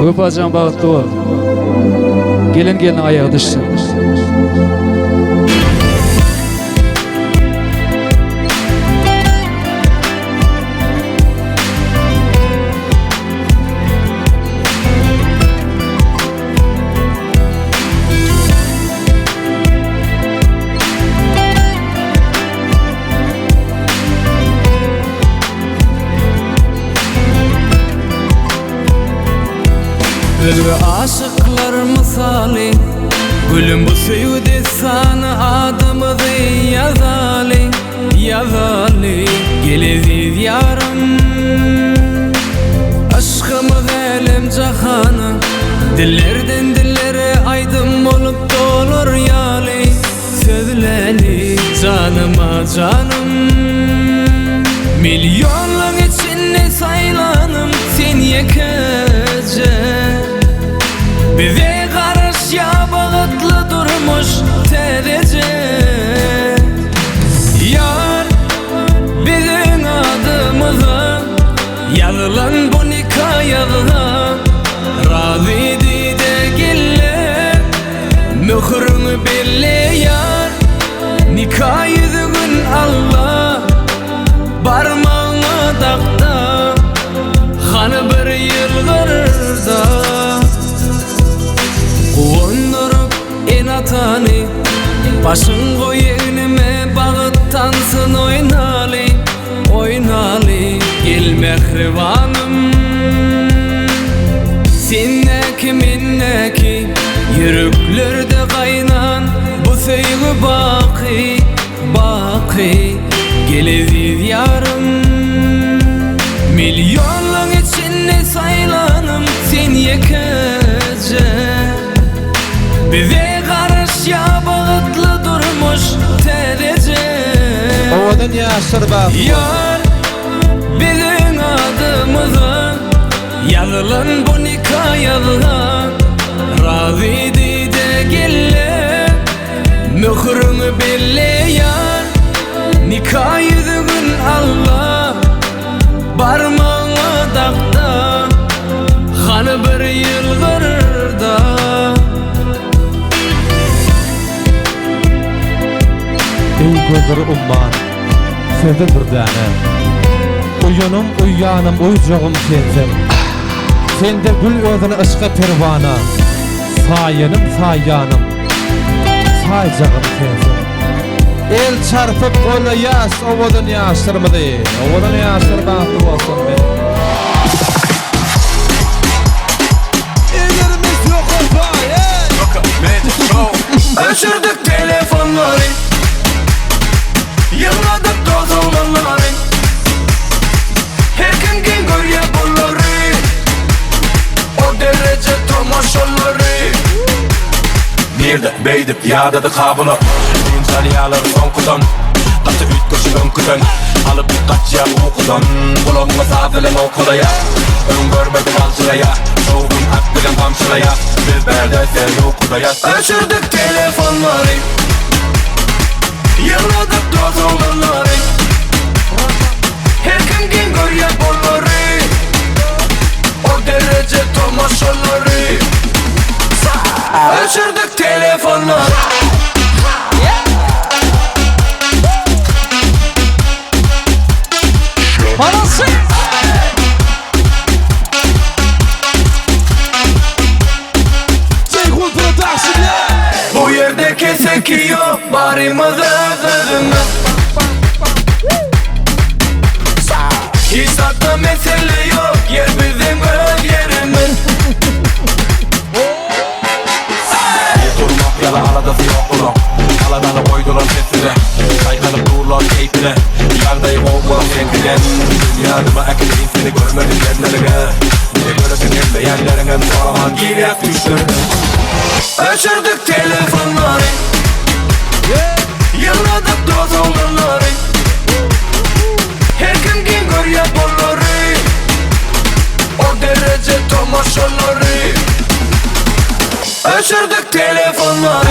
Öpacan bagtly bol. Gelin ayağa düşsün. Ve aşıklar misali gülüm bu sevdi sana adamı yazali yazali geleziz yarım aşkımız elem cahanı dillerden dillere aydın olup dolur yali sözleri canıma canım milyonlar içinde saylanım sen yekece bize karış ya bağıtlı durmuş terece yar bizim adımıza yazılan bu nikah yazılan razıydı de gille mührünü belli yar nikah yüzün Allah parmağına takta hanı bir yıllarda Ondurup enatani başın koy önüme bağıttansın oynali oynali gel mehribanım senneki minneki yürüklerde kaynan bu sevgi baki baki geleziz yarım milyonlar içinde saylanım sen yekece bize karış ya bağıtlı durmuş terece Ovadan yaşır bak yar bizim adımıza yazılan bu nikah yazılan razıydı de gelle mührünü belli yar nikah yüzün Allah parmağına takta hanı bir yıllarda Ey gözleri umman sözü bir tane Uyanım uyanım uycağım sensin Sende gül özünü ışka pervana Sayanım sayanım Saycağım sensin El çarpıp koyla yaş ovadan yaşırmadı Ovadan yaşır bahtı olsun benim Ellerimiz yok olsa Öşürdük telefonları yılladık doz olanları her gün gün görüyor bunları o derece tomaşonları bir de beydip yağdadı kabını İnsan yağları son kudan Katı üç koşu ön kudan alıp kaç ya okudan Bulunma safilen okulaya ön görmedim alçılaya soğukun aklın kamçılaya biz berde sen okudaya öşürdük telefonları yılladık doz olanları her gün gün görüyor bunları o derece tomaşonları öşürdük telefonları bu yerde keseki yok barımıza sözünü hiç hatta mesele yok yer bizim öz yerimiz durmak yala aladası yok bunu aladanı koydular sesine kaykanıp dururlar keyfine yardayım olmalı sevgilen dünyadıma ekleyin seni görmedim kendilerine ne göresin etmeyenlerine soraman girek düştürdüm öşürdük telefonları yılladık doz olanları her gün gün görüyor bunları o derece tomaşonları öşürdük telefonları